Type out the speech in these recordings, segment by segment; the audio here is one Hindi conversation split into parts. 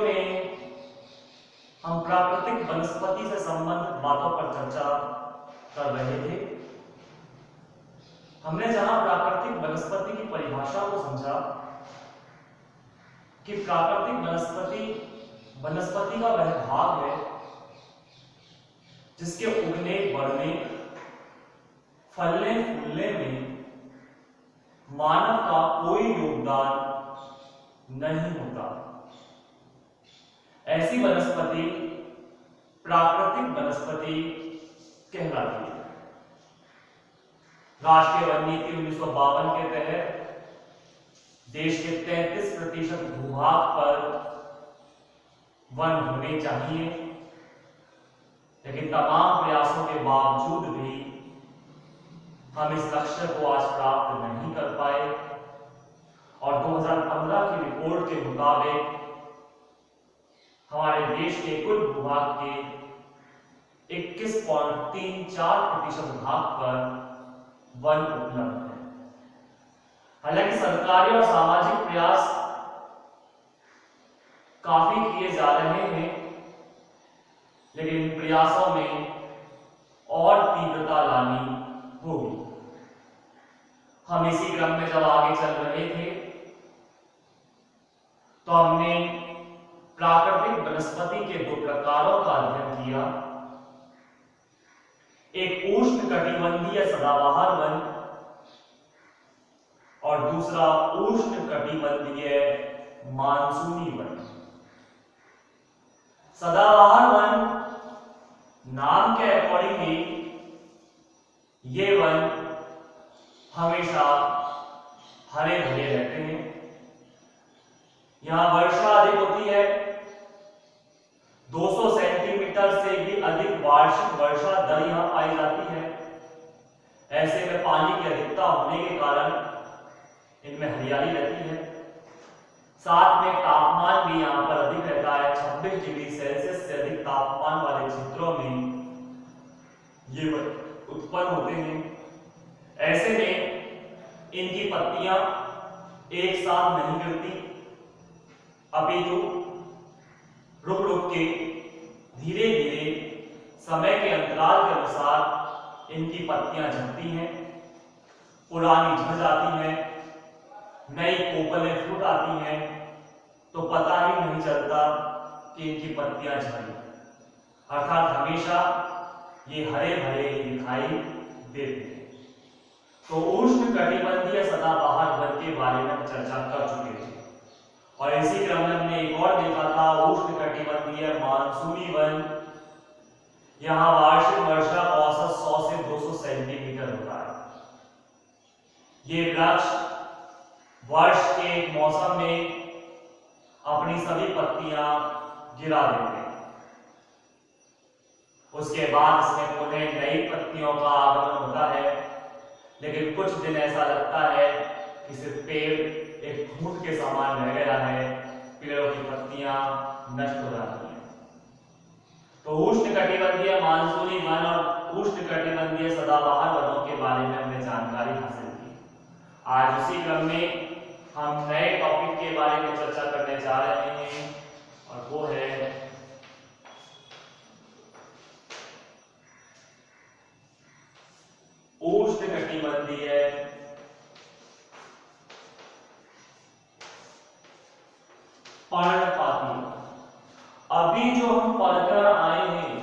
में हम प्राकृतिक वनस्पति से संबंधित बातों पर चर्चा कर रहे थे। हमने जहां प्राकृतिक वनस्पति की परिभाषा को समझा कि प्राकृतिक वनस्पति का वह भाग है जिसके उगने, बढ़ने, फलने फूलने में मानव का कोई योगदान नहीं होता। ऐसी वनस्पति प्राकृतिक वनस्पति कहलाती है। राष्ट्रीय वन नीति 1952 के तहत देश के 33% भूभाग पर वन होने चाहिए, लेकिन तमाम प्रयासों के बावजूद भी हम इस लक्ष्य को आज प्राप्त नहीं कर पाए और 2015 की रिपोर्ट के मुताबिक हमारे देश के कुल भूभाग के 21.34% भाग पर वन उपलब्ध है। हालांकि सरकारी और सामाजिक प्रयास काफी किए जा रहे हैं, लेकिन इन प्रयासों में और तीव्रता लानी होगी। हम इसी क्रम में जब आगे चल रहे थे तो हमने प्राकृतिक वनस्पति के दो प्रकारों का अध्ययन किया। एक उष्णकटिबंधीय सदाबहार वन और दूसरा उष्णकटिबंधीय मानसूनी वन। सदाबहार वन नाम के अकॉर्डिंगली ये वन हमेशा हरे भरे रहते हैं। यहां वर्षा अधिक होती है, 200 सेंटीमीटर से भी अधिक वार्षिक वर्षा दर यहां पाई जाती है। ऐसे में पानी की अधिकता होने के कारण इनमें हरियाली रहती है। साथ में तापमान भी यहां पर अधिक रहता है। 26 डिग्री सेल्सियस से अधिक तापमान वाले क्षेत्रों में ये उत्पन्न होते हैं। ऐसे में इनकी पत्तियां एक साथ नहीं गिरती, अपितु रुक रुक के धीरे धीरे समय के अंतराल के अनुसार इनकी पत्तियां झड़ती हैं, पुरानी झड़ जाती हैं, नई कोपलें फूट आती हैं, तो पता ही नहीं चलता कि इनकी पत्तियां झड़ी। अर्थात हमेशा ये हरे भरे ही दिखाई देते हैं। तो उष्णकटिबंधीय सदाबहार वन के बारे में चर्चा कर चुके थे और इसी क्रम में हमने एक और देखा था उष्णकटिबंधीय मानसूनी वन। यहां वार्षिक वर्षा का औसत 100 से 200 सेंटीमीटर होता है। ये वृक्ष वर्ष के एक मौसम में अपनी सभी पत्तियां गिरा देते हैं, उसके बाद इसमें पुनः नई पत्तियों का आगमन होता है। लेकिन कुछ दिन ऐसा लगता है कि सिर्फ पेड़ एक फूट के समान रह गया है, पेड़ों की पत्तियां नष्ट हो जाती हैं। तो उष्णकटिबंधीय मानसूनी वन और उष्णकटिबंधीय सदाबहार वनों के बारे में हमने जानकारी हासिल की। आज उसी क्रम में हम नए टॉपिक के बारे में चर्चा करने जा रहे हैं और वो है उष्णकटिबंधीय पर्णपाती। अभी जो हम पढ़कर आए हैं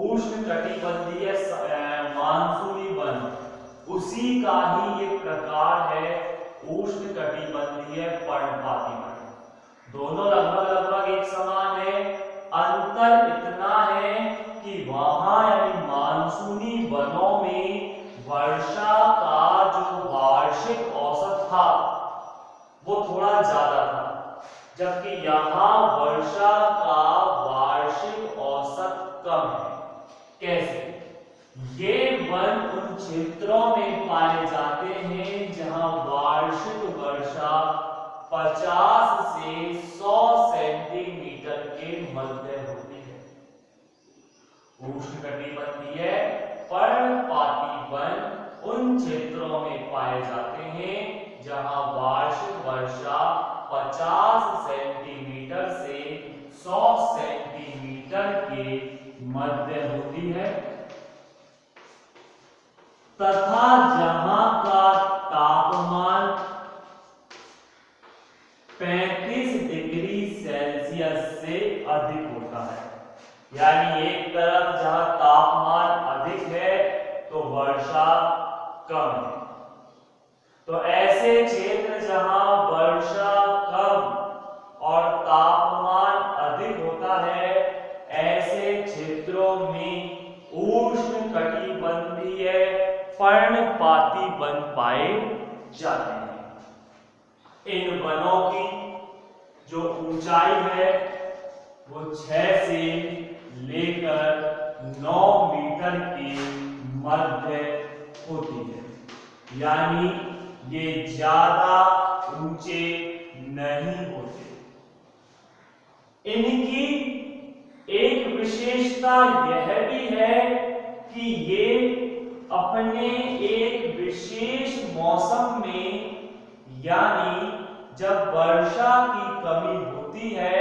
उष्णकटिबंधीय मानसूनी वन, उसी का ही ये प्रकार है उष्णकटिबंधीय पर्णपाती वन। दोनों लगभग एक समान है। अंतर इतना है कि वहां यानी मानसूनी वनों में वर्षा का जो वार्षिक औसत था वो थोड़ा ज्यादा था, जबकि यहां वर्षा का वार्षिक औसत कम है। कैसे? ये वन उन क्षेत्रों में पाए जाते हैं जहां वार्षिक वर्षा 50 से 100 सेंटीमीटर के मध्य होती है। उष्णकटिबंधीय पर्णपाती वन उन क्षेत्रों में पाए जाते हैं जहां वार्षिक वर्षा 50 सेंटीमीटर से के मध्य होती है तथा जहां का तापमान 35 डिग्री सेल्सियस से अधिक होता है। यानी एक तरफ जहां तापमान अधिक है तो वर्षा कम है, तो ऐसे क्षेत्र जहां वर्षा कम और तापमान अधिक होता है, ऐसे क्षेत्रों में उष्णकटिबंधीय पर्णपाती वन पाए जाते हैं। इन वनों की जो ऊंचाई है वो 6 से लेकर 9 मीटर के मध्य होती है, यानी ये ज्यादा ऊंचे नहीं होते। इनकी एक विशेषता यह भी है कि ये अपने एक विशेष मौसम में, यानी जब वर्षा की कमी होती है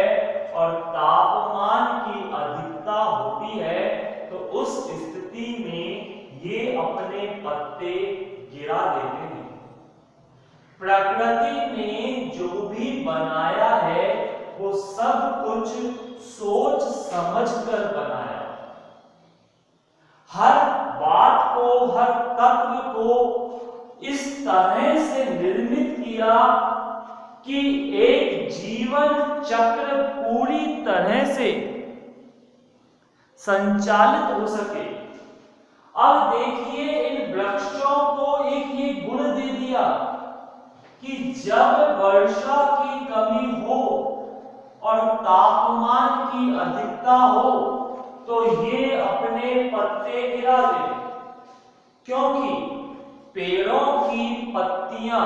और तापमान की अधिकता होती है, तो उस स्थिति में ये अपने पत्ते गिरा देते हैं। प्रकृति ने जो भी बनाया है वो सब कुछ सोच समझकर बनाया। हर बात को, हर तत्व को इस तरह से निर्मित किया कि एक जीवन चक्र पूरी तरह से संचालित हो सके। अब देखिए, इन वृक्षों को एक ये गुण दे दिया कि जब वर्षा की कमी हो और तापमान की अधिकता हो तो ये अपने पत्ते गिरा दे, क्योंकि पेड़ों की पत्तियां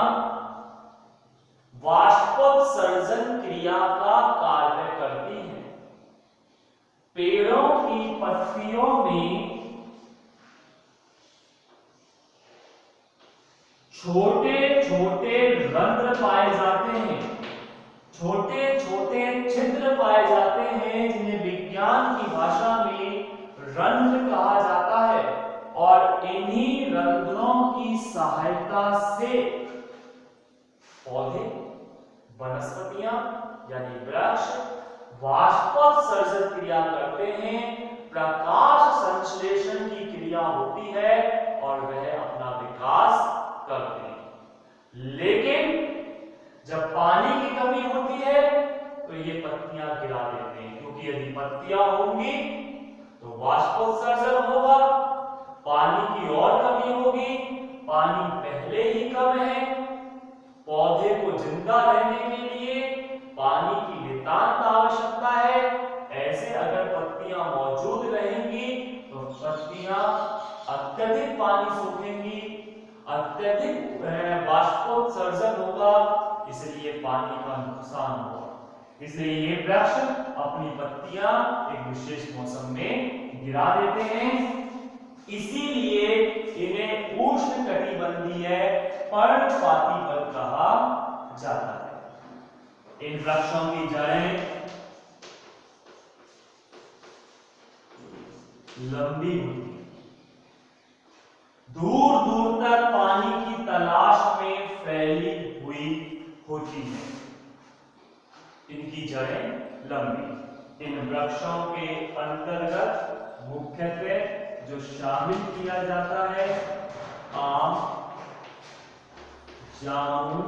वाष्पोत्सर्जन क्रिया का कार्य करती हैं। पेड़ों की पत्तियों में छोटे छोटे रंध्र पाए जाते हैं, छोटे छोटे छिद्र पाए जाते हैं, जिन्हें विज्ञान की भाषा में रंध्र कहा जाता है। और इन्हीं रंध्रों की सहायता से पौधे, वनस्पतियां यानी वृक्ष वाष्पोत्सर्जन क्रिया करते हैं, प्रकाश संश्लेषण की क्रिया होती है और वह अपना विकास करते हैं। लेकिन जब पानी की कमी होती है तो ये पत्तियां गिरा देते हैं, क्योंकि यदि पत्तियां होंगी तो वाष्पोत्सर्जन होगा, पानी की और कमी होगी, पानी पहले ही कम है, पौधे को जिंदा रहने के लिए पानी की नितांत आवश्यकता है। ऐसे अगर पत्तियां मौजूद रहेंगी तो पत्तियां अत्यधिक पानी सूखेंगी, अत्यधिक वाष्पोत्सर्जन होगा, इसलिए पानी का नुकसान होगा। इसलिए ये वृक्ष अपनी पत्तियां एक विशेष मौसम में गिरा देते हैं। इसीलिए इन्हें उष्णकटिबंधीय पर्णपाती वन कहा जाता है। इन वृक्षों की जड़ें लंबी होती है, दूर दूर तक पानी की तलाश में फैली हुई होती है। इनकी जड़ें लंबी। इन वृक्षों के अंतर्गत मुख्यतः जो शामिल किया जाता है आम, जामुन,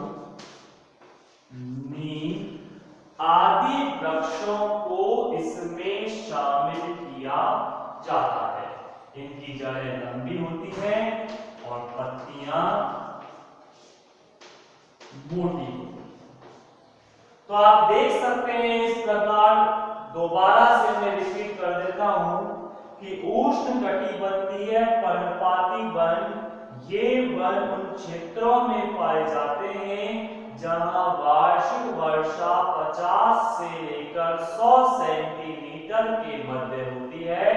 नीम आदि वृक्षों को इसमें शामिल किया जाता है। इनकी जड़ें लंबी होती हैं और पत्तियां मोटी होती हैं। तो आप देख सकते हैं इस प्रकार, दोबारा से मैं रिपीट कर देता हूं कि उष्णकटिबंधीय पर्णपाती वन, ये वन उन क्षेत्रों में पाए जाते हैं जहां वार्षिक वर्षा 50 से लेकर 100 सेंटीमीटर के मध्य होती है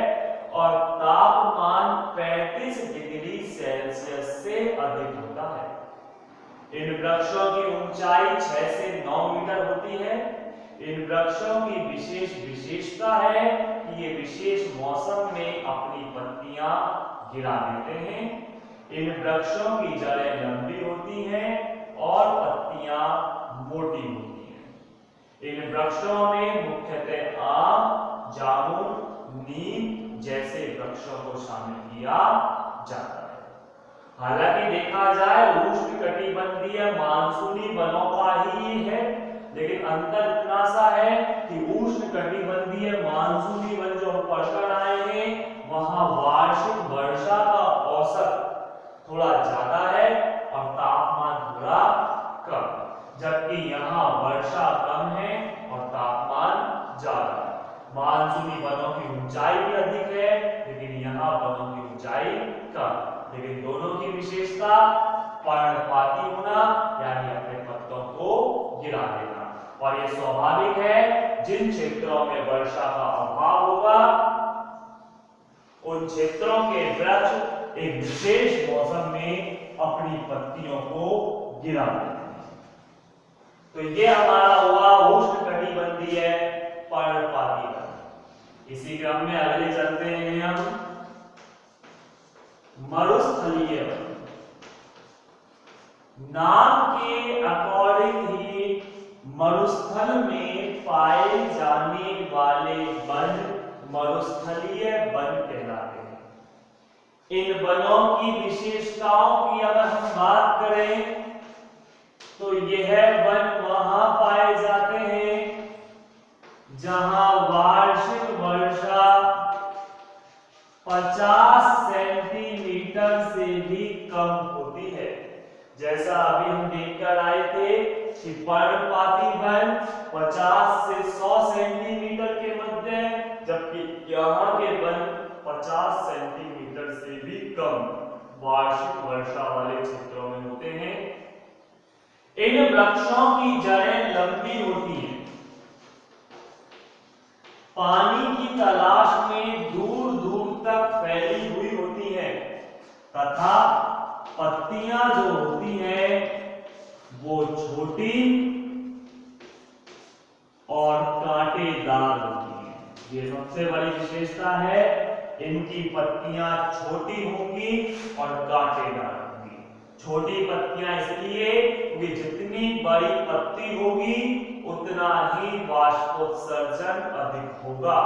और तापमान 35 डिग्री सेल्सियस से अधिक होता है। इन वृक्षों की ऊंचाई 6 से 9 मीटर होती है, इन वृक्षों की विशेष विशेषता है कि ये विशेष मौसम में अपनी पत्तियां गिरा देते हैं। इन वृक्षों की जड़ें लंबी होती हैं और पत्तियां मोटी होती हैं। इन वृक्षों में मुख्यतः आम, जामुन, नीम जैसे वृक्षों को शामिल किया जाता है। हालांकि देखा जाए उष्णकटिबंधीय मानसूनी वनों का ही ये है, लेकिन अंतर इतना सा है कि उष्णकटिबंधीय मानसूनी वन जो हम पढ़कर आए हैं वहां वार्षिक वर्षा का औसत थोड़ा ज्यादा है और तापमान थोड़ा कम, जबकि यहाँ वर्षा कम है और तापमान ज्यादा है। मानसूनी वनों की ऊंचाई भी अधिक है, लेकिन यहाँ वनों की ऊंचाई कम, लेकिन दोनों की विशेषता पर्णपाती होना यानी अपने पत्तों को गिरा देना। और ये स्वाभाविक है, जिन क्षेत्रों में वर्षा का अभाव होगा उन क्षेत्रों के वृक्ष एक विशेष मौसम में अपनी पत्तियों को गिरा देते हैं। तो ये हमारा हुआ उष्णकटिबंधीय पर्णपाती वन। इसी क्रम में अगले चलते हैं हम मरुस्थलीय वन। नाम के अकॉर्डिंग ही मरुस्थल में पाए जाने वाले वन मरुस्थलीय वन कहलाते हैं। इन वनों की विशेषताओं की अगर हम बात करें तो यह वन वहां पाए जाते हैं जहां वार्षिक वर्षा 50 सेंटीमीटर से भी कम होती है। जैसा अभी हम देखकर आए थे कि पर्णपाती वन 50 से 100 सेंटीमीटर के मध्य है, जबकि यहाँ के वन 50 सेंटीमीटर से भी कम वार्षिक वर्षा वाले क्षेत्रों में होते हैं। इन वृक्षों की जड़ें लंबी होती हैं, पानी की तलाश में दूर दूर तक फैली हुई होती है तथा पत्तियां जो होती हैं वो छोटी और कांटेदार होती हैं। ये सबसे बड़ी विशेषता है, इनकी पत्तियां छोटी होंगी और कांटेदार होंगी। छोटी पत्तियां इसलिए क्योंकि जितनी बड़ी पत्ती होगी उतना ही वाष्पोत्सर्जन अधिक होगा।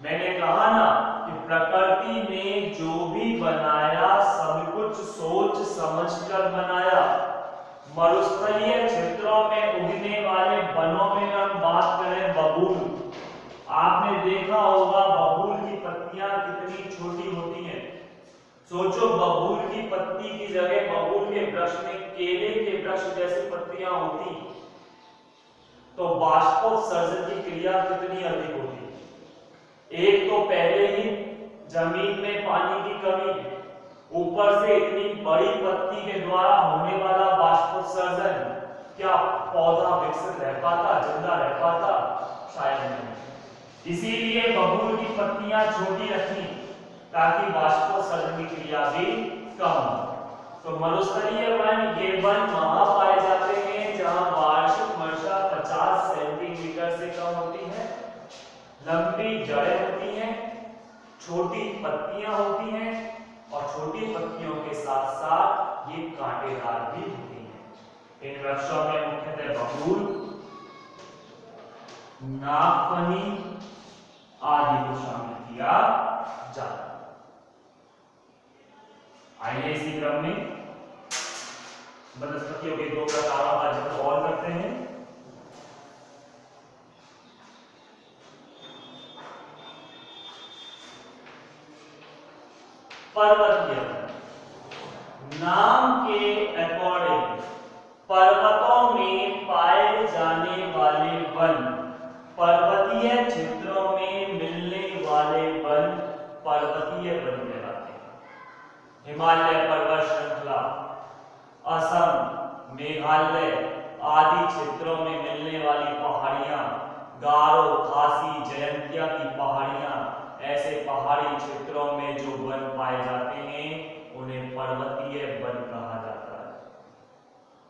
मैंने कहा ना कि प्रकृति ने जो भी बनाया सब कुछ सोच समझकर बनाया। मरुस्थलीय क्षेत्रों में उगने वाले वनों में हम बात करें बबूल, आपने देखा होगा बबूल की पत्तियां कितनी छोटी होती हैं। सोचो बबूल की पत्ती की जगह बबूल के वृक्ष में केले के वृक्ष जैसी पत्तियां होती तो वाष्पोत्सर्जन की क्रिया कितनी अधिक होती। एक तो पहले ही जमीन में पानी की कमी, ऊपर से इतनी बड़ी पत्ती के द्वारा होने वाला वाष्पोत्सर्जन, क्या पौधा विकसित रह पाता, जिंदा रह पाता? शायद नहीं। इसीलिए बबूल की पत्तियां छोटी रखी ताकि वाष्पोत्सर्जन की क्रिया भी कम हो। तो मरुस्थलीय वन ये वन वहां पाए जाते हैं जहां वार्षिक वर्षा 50 सेंटीमीटर से कम होती है, लंबी जड़ें होती हैं, छोटी पत्तियां होती हैं और छोटी पत्तियों के साथ साथ ये कांटेदार भी होती हैं। इन वृक्षों में मुख्यतः बबूल, नागफनी आदि को शामिल किया जाता है। आइए इसी क्रम में वनस्पतियों के दो प्रकारों का जिक्र और करते हैं। पर्वतीय वन। नाम के अकॉर्डिंग पर्वतों में पाए जाने वाले वन, पर्वतीय क्षेत्रों में मिलने वाले वन पर्वतीय वन कहलाते हैं। हिमालय पर्वत श्रृंखला, असम, मेघालय आदि क्षेत्रों में मिलने वाली पहाड़ियां, गारो, खासी, जयंतिया की पहाड़ियां, ऐसे पहाड़ी क्षेत्रों में जो वन पाए जाते हैं उन्हें पर्वतीय वन कहा जाता है।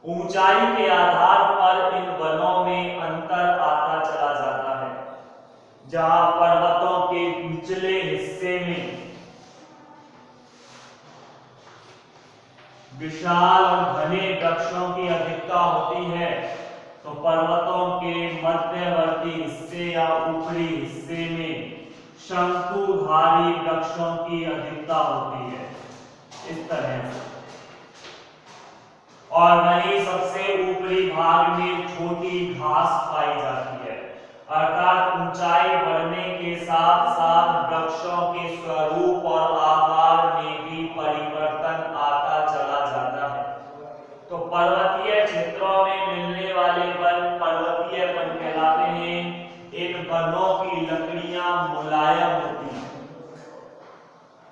ऊंचाई के आधार पर इन वनों में अंतर आता चला जाता है। जहां पर्वतों के निचले हिस्से में विशाल और घने वृक्षों की अधिकता होती है, तो पर्वतों के मध्यवर्ती हिस्से या ऊपरी हिस्से में शंकुधारी वृक्षों की अधिकता होती है, इस तरह से। और वहीं सबसे ऊपरी भाग में छोटी घास पाई जाती है। अर्थात ऊंचाई बढ़ने के साथ साथ वृक्षों के स्वरूप और आकार में भी परिवर्तन आता चला जाता है। तो पर्वतीय क्षेत्रों में मिलने वाले वन पर्वतीय वन कहलाते हैं। इन वनों की लकड़ियां मुलायम होती हैं।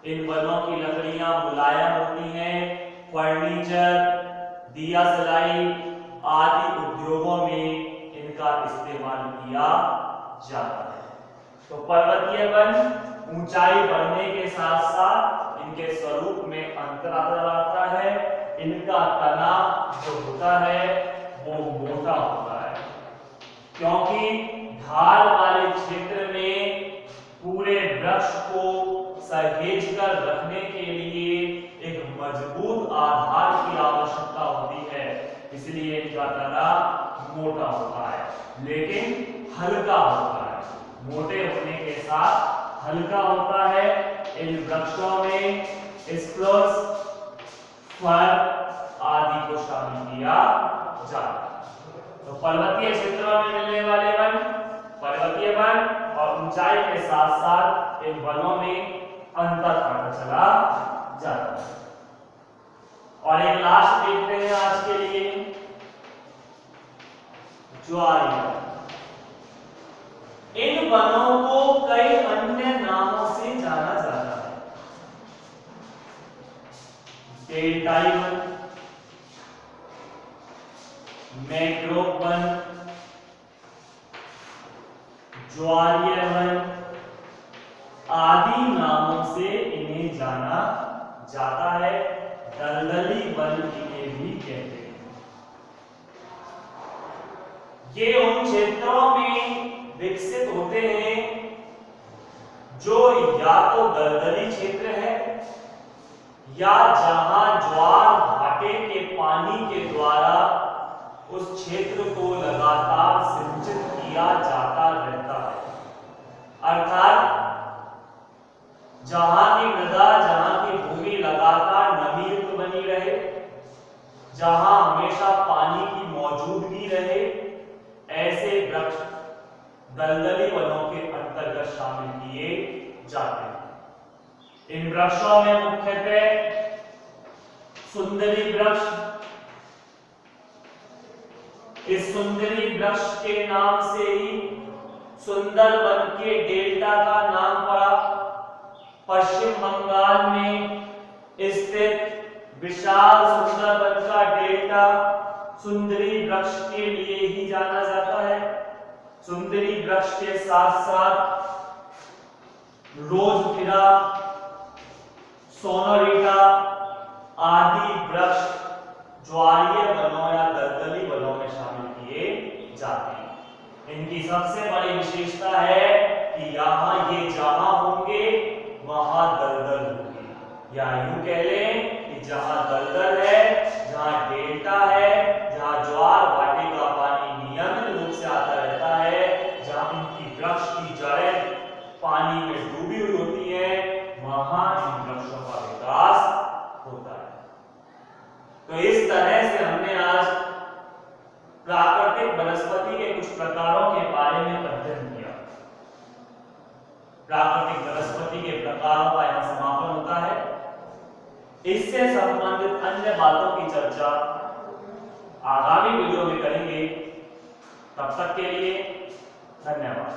इन वनों की लकड़ियां मुलायम होती हैं। फर्नीचर, दिया सलाई आदि उद्योगों में इनका इस्तेमाल किया जाता है। तो पर्वतीय वन ऊंचाई बढ़ने के साथ साथ इनके स्वरूप में अंतर आता है। इनका तना जो होता है वो मोटा होता है, क्योंकि ढाल वाले क्षेत्र में पूरे वृक्ष को सहेज कर रखने के लिए एक मजबूत आधार की आवश्यकता होती है, इसलिए इनका तना मोटा होता है, लेकिन हल्का होता है। मोटे होने के साथ हल्का होता है। इन वृक्षों में स्प्रूस, फर आदि को शामिल किया जाता है। तो पर्वतीय क्षेत्रों में मिलने वाले वन पर्वतीय वन और ऊंचाई के साथ साथ इन वनों में अंतर आता चला जाता है। और एक लास्ट देखते हैं आज के लिए, ज्वारीय वन। इन वनों को कई अन्य नामों से जाना जाता है। डेल्टाई वन, मैंग्रोव वन, ज्वारीय वन आदि नामों से इन्हें जाना जाता है। दलदली वन इन्हें भी कहते हैं। ये उन क्षेत्रों में विकसित होते हैं जो या तो दलदली क्षेत्र है या जहां ज्वार भाटे के पानी के द्वारा उस क्षेत्र को लगातार सिंचित किया जाता रहता है। अर्थात जहां की मृदा, जहां की भूमि लगातार नमी युक्त बनी रहे, जहां हमेशा पानी की मौजूदगी रहे, ऐसे वृक्ष दलदली वनों के अंतर्गत शामिल किए जाते हैं। इन वृक्षों में मुख्यतः सुंदरी वृक्ष, इस सुंदरी वृक्ष के नाम से ही सुंदरबन के डेल्टा का नाम पड़ा। पश्चिम बंगाल में स्थित विशाल सुंदरबन का डेल्टा सुंदरी वृक्ष के लिए ही जाना जाता है। सुंदरी वृक्ष के साथ साथ रोजफिरा, सोनोरिटा आदि वृक्ष ज्वारीय वनों या दलदली वनों में शामिल किए जाते हैं। इनकी सबसे बड़ी विशेषता है कि यहाँ ये जहां होंगे वहां दलदल होगी, या यूं कह लें कि जहां दलदल है, जहां डेल्टा है, जहां ज्वार भाटे का पानी नियमित रूप से आता रहता है, जहां इनकी वृक्ष की जड़ें पानी में डूबी हुई होती है, वहां इन वृक्षों का विकास होता है। तो इस तरह से हमने आज प्राकृतिक वनस्पति के कुछ प्रकारों के बारे में अध्ययन किया। प्राकृतिक वनस्पति के प्रकारों का यहां समापन होता है। इससे संबंधित अन्य बातों की चर्चा आगामी वीडियो में करेंगे। तब तक के लिए धन्यवाद।